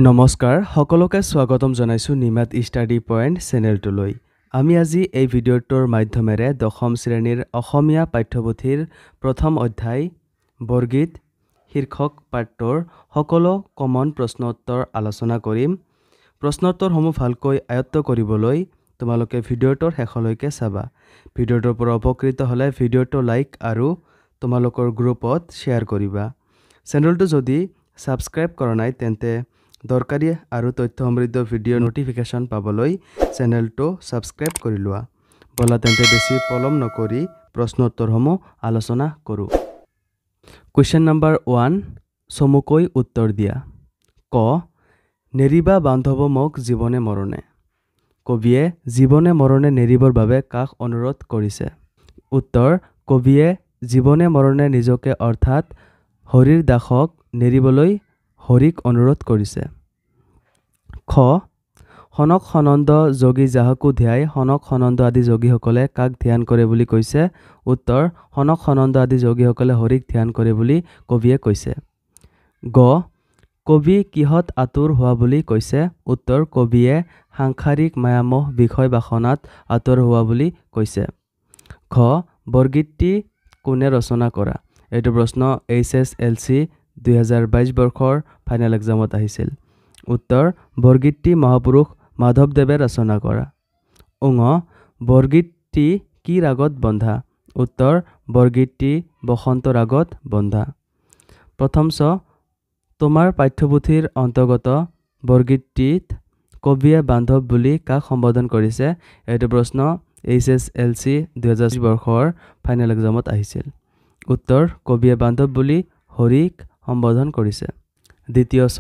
নমস্কাৰ সকলোকে স্বাগতম জনাইছো নিমাত ষ্টাডি পইণ্ট চেনেলটোলৈ। আমি আজি এই ভিডিঅ'টোৰ মাধ্যমেৰে দশম শ্ৰেণীৰ অসমীয়া পাঠ্যপুথিৰ প্ৰথম অধ্যায় বৰগীত শীৰ্ষক পাঠটোৰ সকলো কমন প্ৰশ্নোত্তৰ আলোচনা কৰিম। প্ৰশ্নোত্তৰসমূহ ভালকৈ আয়ত্ত কৰিবলৈ তোমালোকে ভিডিঅ'টোৰ শেষলৈকে চাবা। ভিডিঅ'টোৰ পৰা উপকৃত হ'লে ভিডিঅ'টো লাইক আৰু তোমালোকৰ গ্ৰুপত শ্বেয়াৰ কৰিবা। চেনেলটো যদি ছাবস্ক্ৰাইব কৰা নাই তেন্তে দৰকাৰী আৰু তথ্য সমৃদ্ধ ভিডিঅ' নটিফিকেশ্যন পাবলৈ চেনেলটো ছাবস্ক্ৰাইব কৰি লোৱা। বলা তেন্তে বেছি পলম নকৰি প্ৰশ্নোত্তৰসমূহ আলোচনা কৰোঁ। কুৱেশ্যন নম্বৰ 1, চমুকৈ উত্তৰ দিয়া। ক, নেৰিবা বান্ধৱ মোক জীৱনে মৰণে। কবিয়ে জীৱনে মৰণে নেৰিবৰ বাবে কাক অনুৰোধ কৰিছে? উত্তৰ, কবিয়ে জীৱনে মৰণে নিজকে অৰ্থাৎ হৰিৰ দাসক নেৰিবলৈ হৰিক অনুৰোধ কৰিছে। খ, সনক সনন্দ যোগী যাহকো ধ্যায় সনক সনন্দ আদি যোগীসকলে কাক ধ্যান কৰে বুলি কৈছে? উত্তৰ, সনক সনন্দ আদি যোগীসকলে হৰিক ধ্যান কৰে বুলি কবিয়ে কৈছে। গ, কবি কিহত আতুৰ হোৱা বুলি কৈছে? উত্তৰ, কবিয়ে সাংসাৰিক মায়ামোহ বিষয় বাসনাত আতুৰ হোৱা বুলি কৈছে। ঘ, বৰগীতটি কোনে ৰচনা কৰা? এইটো প্ৰশ্ন HSLC 2022 বৰ্ষৰ ফাইনেল এক্সামত আহিছিল। উত্তৰ, বৰগীতটি মহাপুৰুষ মাধৱদেৱে ৰচনা কৰা। ঙ, বৰগীতটি কি ৰাগত বন্ধা? উত্তৰ, বৰগীতটি বসন্ত ৰাগত বন্ধা। প্ৰথম চ, তোমাৰ পাঠ্যপুথিৰ অন্তৰ্গত বৰগীতটিত কবিয়ে বান্ধৱ বুলি কাক সম্বোধন কৰিছে? এইটো প্ৰশ্ন HSLC 2020 বৰ্ষৰ ফাইনেল এক্সামত আহিছিল। উত্তৰ, কবিয়ে বান্ধৱ বুলি হৰিক সম্বোধন কৰিছে। দ্বিতীয় চ,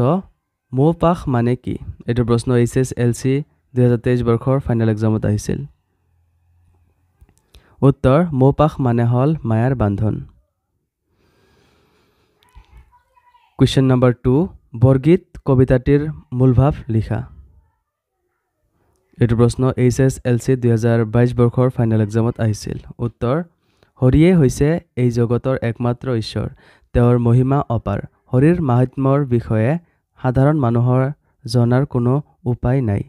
মৌপাশ মানে কি? এইটো প্ৰশ্ন HSLC 2023 বৰ্ষৰ ফাইনেল এক্সামত আহিছিল। উত্তৰ, মৌপাশ মানে হ'ল মায়াৰ বান্ধন। কুৱেশ্যন নম্বৰ 2, বৰগীত কবিতাটিৰ মূলভাৱ লিখা। এইটো প্ৰশ্ন HSLC 2022 বৰ্ষৰ ফাইনেল এক্সামত আহিছিল। উত্তৰ, হৰিয়ে হৈছে এই জগতৰ একমাত্ৰ ঈশ্বৰ, তেওঁৰ মহিমা অপাৰ। হৰিৰ মাহাত্ম্যৰ বিষয়ে সাধাৰণ মানুহৰ জনাৰ কোনো উপায় নাই।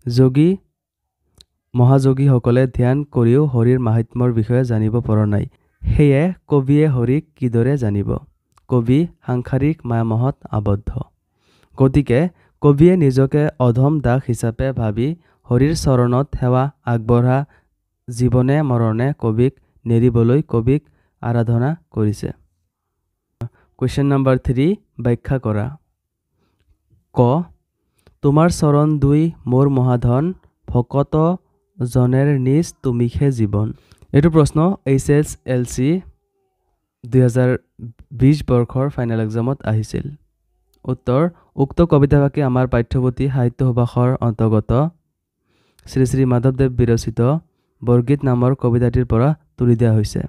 যোগী মহাযোগীসকলে ধ্যান কৰিও হৰিৰ মাহাত্ম্যৰ বিষয়ে জানিব পৰা নাই। সেয়ে কবিয়ে হৰিক কিদৰে জানিব? কবি সাংসাৰিক মায়ামোহত আবদ্ধ। গতিকে কবিয়ে নিজকে অধম দাস হিচাপে ভাবি হৰিৰ চৰণত সেৱা আগবঢ়া জীৱনে মৰণে কবিক নেৰিবলৈ কবিক আৰাধনা কৰিছে। কুৱেশ্যন নম্বৰ 3, ব্যাখ্যা কৰা। ক, তোমাৰ চৰণ দুই মোৰ মহাধন ভকত জনেৰ নিজ তুমিহে জীৱন। এইটো প্ৰশ্ন HSLC 2020 বৰ্ষৰ ফাইনেল এক্সামত আহিছিল। উত্তৰ, উক্ত কবিতাভাগি আমাৰ পাঠ্যপুথি সাহিত্য সুভাষৰ অন্তৰ্গত শ্ৰী শ্ৰী মাধৱদেৱ বিৰচিত বৰগীত নামৰ কবিতাটিৰ পৰা তুলি দিয়া হৈছে।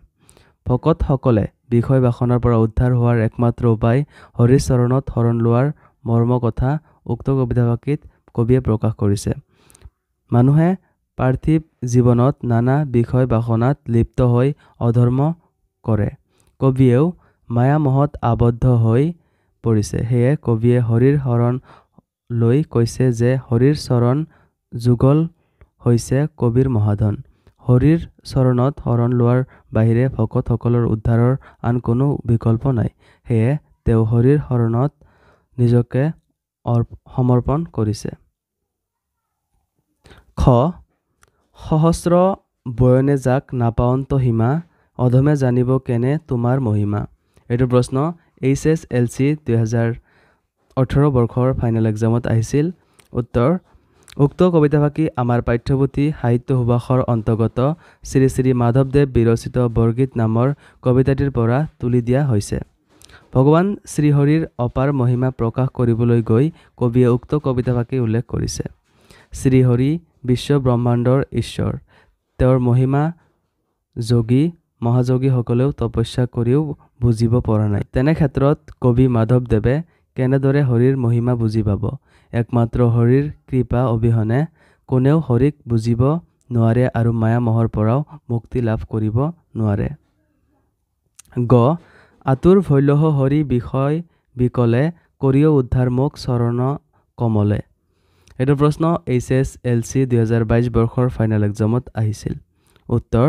ভকতসকলে বিষয় বাসনাৰ পৰা উদ্ধাৰ হোৱাৰ একমাত্ৰ উপায় হৰিৰ চৰণত শৰণ লোৱাৰ মৰ্ম কথা উক্ত কবিতাভাগিত কবিয়ে প্ৰকাশ কৰিছে। মানুহে পাৰ্থিৱ জীৱনত নানা বিষয় বাসনাত লিপ্ত হৈ অধৰ্ম কৰে। কবিয়েও মায়ামোহত আবদ্ধ হৈ পৰিছে। সেয়ে কবিয়ে হৰিৰ শৰণ লৈ কৈছে যে হৰিৰ চৰণ যুগল হৈছে কবিৰ মহাধন। হৰিৰ চৰণত শৰণ লোৱাৰ বাহিৰে ভকতসকলৰ উদ্ধাৰৰ আন কোনো বিকল্প নাই। সেয়ে তেওঁ হৰিৰ শৰণত নিজকে সমৰ্পণ কৰিছে। খ, সহস্ৰ বয়নে যাক নাপাৱন্ত সীমা অধমে জানিব কেনে তোমাৰ মহিমা। এইটো প্ৰশ্ন HSLC 2018 বৰ্ষৰ ফাইনেল এক্সামত আহিছিল। উত্তৰ, উক্ত কবিতাভাগি আমাৰ পাঠ্যপুথি সাহিত্য সুভাষৰ অন্তৰ্গত শ্ৰী শ্ৰী মাধৱদেৱ বিৰচিত বৰগীত নামৰ কবিতাটিৰ পৰা তুলি দিয়া হৈছে। ভগৱান শ্ৰীহৰিৰ অপাৰ মহিমা প্ৰকাশ কৰিবলৈ গৈ কবিয়ে উক্ত কবিতাভাগি উল্লেখ কৰিছে। শ্ৰীহৰি বিশ্ব ব্ৰহ্মাণ্ডৰ ঈশ্বৰ, তেওঁৰ মহিমা যোগী মহাযোগীসকলেও তপস্যা কৰিও বুজিব পৰা নাই। তেনে ক্ষেত্ৰত কবি মাধৱদেৱে কেনেদৰে হৰিৰ মহিমা বুজি পাব? একমাত্ৰ হৰিৰ কৃপা অবিহনে কোনেও হৰিক বুজিব নোৱাৰে আৰু মায়ামোহৰ পৰাও মুক্তি লাভ কৰিব নোৱাৰে। গ, আতুৰ ভৈলহ হৰি বিষয় বিকলে কৰিও উদ্ধাৰ মোক চৰণ কমলে এইটো প্ৰশ্ন HSLC 2022 বৰ্ষৰ ফাইনেল এক্সামত আহিছিল উত্তৰ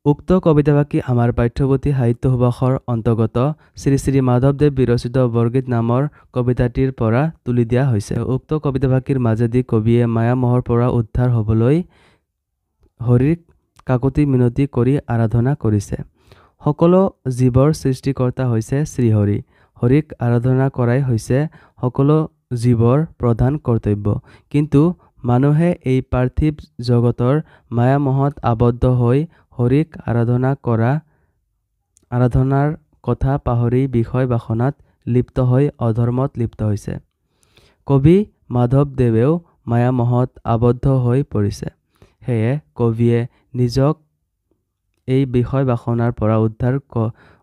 উক্ত কবিতাভাকি আমাৰ পাঠ্যপুথি সাহিত্য সুভাষৰ অন্তৰ্গত শ্ৰী শ্ৰী মাধৱদেৱ বিৰচিত বৰগীত নামৰ কবিতাটিৰ পৰা তুলি দিয়া হৈছে উক্ত কবিতাভাকিৰ মাজেদি কবিয়ে মায়ামোহৰ পৰা উদ্ধাৰ হ'বলৈ হৰিক কাকতি মিনতি কৰি আৰাধনা কৰিছে সকলো জীৱৰ সৃষ্টিকৰ্তা হৈছে শ্ৰীহৰি হৰিক আৰাধনা কৰাই হৈছে সকলো জীৱৰ প্ৰধান কৰ্তব্য কিন্তু মানুহে এই পাৰ্থিৱ জগতৰ মায়ামোহত আবদ্ধ হৈ হৰিক আৰাধনাৰ কথা পাহৰি বিষয় বাসনাত লিপ্ত হৈ অধৰ্মত লিপ্ত হৈছে কবি মাধৱদেৱেও মায়ামোহত আবদ্ধ হৈ পৰিছে সেয়ে কবিয়ে নিজক এই বিষয় বাসনাৰ পৰা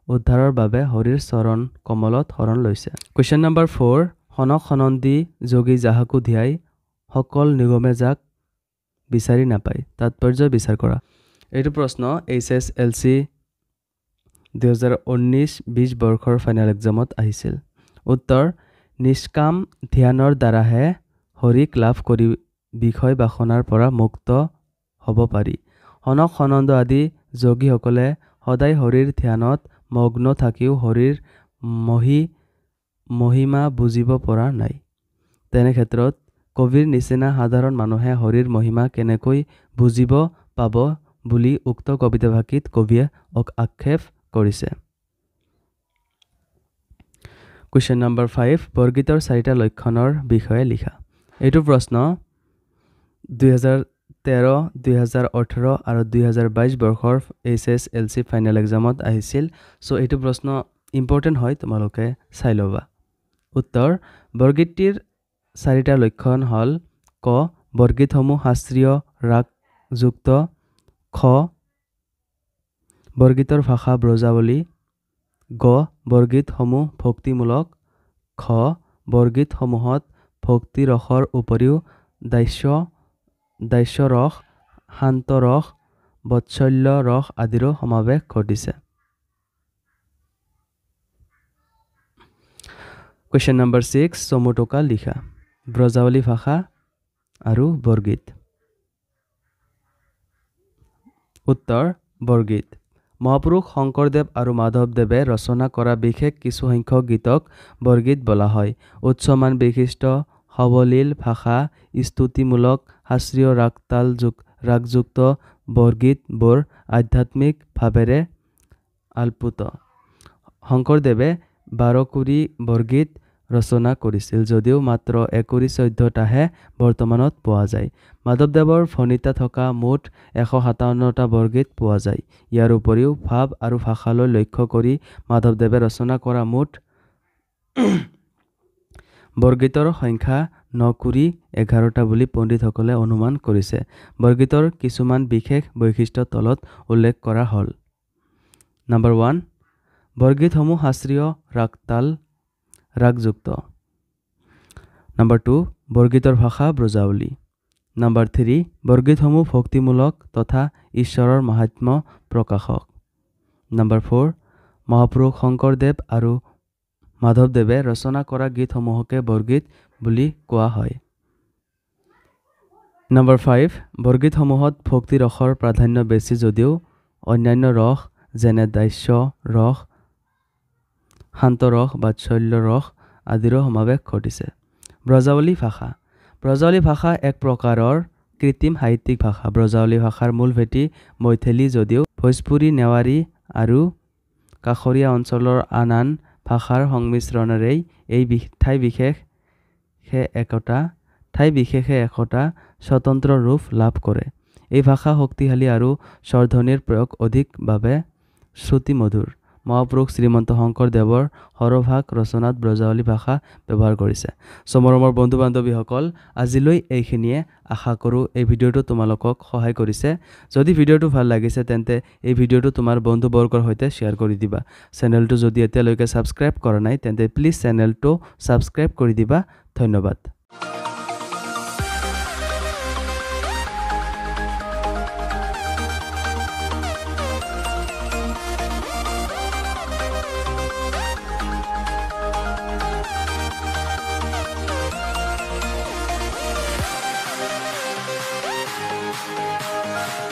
উদ্ধাৰৰ বাবে হৰিৰ চৰণ কমলত শৰণ লৈছে কুৱেশ্যন নম্বৰ 4 হনক সনন্দি যোগী যাহাকু ধ্যাই সকল নিগমে যাক বিচাৰি নাপায় তাৎপৰ্য বিচাৰ কৰা এইটো প্ৰশ্ন HSLC 2019-20 বৰ্ষৰ ফাইনেল এক্সামত আহিছিল উত্তৰ নিষ্কাম ধ্যানৰ দ্বাৰাহে হৰিক লাভ কৰি বিষয় বাসনাৰ পৰা মুক্ত হ'ব পাৰি হনক সনন্দ আদি যোগীসকলে সদায় হৰিৰ ধ্যানত মগ্ন থাকিও হৰিৰ মহিমা বুজিব পৰা নাই তেনে ক্ষেত্ৰত কবিৰ নিচিনা সাধাৰণ মানুহে হৰিৰ মহিমা কেনেকৈ বুজিব পাব বুলি উক্ত কবিতাভাকিত কবিয়ে আক্ষেপ কৰিছে কুৱেশ্যন নম্বৰ 5 বৰগীতৰ 4টা লক্ষণৰ বিষয়ে লিখা এইটো প্ৰশ্ন 2013 2018 আৰু 2022 বৰ্ষৰ HSLC ফাইনেল এক্সামত আহিছিল সো এইটো প্ৰশ্ন ইম্পৰ্টেণ্ট হয় তোমালোকে চাই ল'বা উত্তৰ বৰগীতটিৰ 4টা লক্ষণ হ'ল ক বৰগীতসমূহ শাস্ত্ৰীয় ৰাগযুক্ত খ বৰগীতৰ ভাষা ব্ৰজাৱলী গ বৰগীতসমূহ ভক্তিমূলক খ বৰগীতসমূহত ভক্তি ৰসৰ উপৰিও দাস্য ৰস শান্ত ৰস বৎসল্য ৰস আদিৰো সমাৱেশ ঘটিছে কুৱেশ্যন নম্বৰ 6 চমুটোকা লিখা ব্ৰজাৱলী ভাষা আৰু বৰগীত উত্তৰ বৰগীত মহাপুৰুষ শংকৰদেৱ আৰু মাধৱদেৱে ৰচনা কৰা বিশেষ কিছু সংখ্যক গীতক বৰগীত বোলা হয় উচ্চমান বিশিষ্ট সৱলীল ভাষা স্তুতিমূলক শাস্ত্ৰীয় ৰাগযুক্ত বৰগীতবোৰ আধ্যাত্মিক ভাৱেৰে আলপুত শংকৰদেৱে 12কুৰি বৰগীত ৰচনা কৰিছিল যদিও মাত্ৰ 14-14টাহে বৰ্তমানত পোৱা যায় মাধৱদেৱৰ ফণিতা থকা মুঠ 157টা বৰগীত পোৱা যায় ইয়াৰ উপৰিও ভাৱ আৰু ভাষালৈ লক্ষ্য কৰি মাধৱদেৱে ৰচনা কৰা মুঠ বৰগীতৰ সংখ্যা 911টা বুলি পণ্ডিতসকলে অনুমান কৰিছে বৰগীতৰ কিছুমান বিশেষ বৈশিষ্ট্য তলত উল্লেখ কৰা হ'ল নম্বৰ 1 বৰগীতসমূহ শাস্ত্ৰীয় ৰাগযুক্ত নম্বৰ 2 বৰগীতৰ ভাষা ব্ৰজাৱলী নম্বৰ 3 বৰগীতসমূহ ভক্তিমূলক তথা ঈশ্বৰৰ মাহাত্ম্য প্ৰকাশক নম্বৰ 4 মহাপুৰুষ শংকৰদেৱ আৰু মাধৱদেৱে ৰচনা কৰা গীতসমূহকে বৰগীত বুলি কোৱা হয় নম্বৰ 5 বৰগীতসমূহত ভক্তি ৰসৰ প্ৰাধান্য বেছি যদিও অন্যান্য ৰস যেনে দাস্য ৰস শান্ত ৰস বাৎসল্য ৰস আদিৰো সমাৱেশ ঘটিছে ব্ৰজাৱলী ভাষা এক প্ৰকাৰৰ কৃত্ৰিম সাহিত্যিক ভাষা ব্ৰজাৱলী ভাষাৰ মূল ভেটি মৈথিলী যদিও ভোজপুৰী নেৱাৰী আৰু কাষৰীয়া অঞ্চলৰ আন ভাষাৰ সংমিশ্ৰণেৰে এই ঠাই বিশেষে একোটা স্বতন্ত্ৰ ৰূপ লাভ কৰে এই ভাষা শক্তিশালী আৰু স্বৰধ্বনিৰ প্ৰয়োগ অধিকভাৱে শ্ৰুতিমধুৰ মহাপুৰুষ শ্ৰীমন্ত শংকৰদেৱৰ সৰভাগ ৰচনাত ব্ৰজাৱলী ভাষা ব্যৱহাৰ কৰিছে সো মৰমৰ বন্ধু বান্ধৱীসকল আজিলৈ এইখিনিয়ে আশা কৰোঁ এই ভিডিঅ'টো তোমালোকক সহায় কৰিছে যদি ভিডিঅ'টো ভাল লাগিছে তেন্তে এই ভিডিঅ'টো তোমাৰ বন্ধুবৰ্গৰ সৈতে শ্বেয়াৰ কৰি দিবা চেনেলটো যদি এতিয়ালৈকে ছাবস্ক্ৰাইব কৰা নাই তেন্তে প্লিজ চেনেলটো ছাবস্ক্ৰাইব কৰি দিবা ধন্যবাদ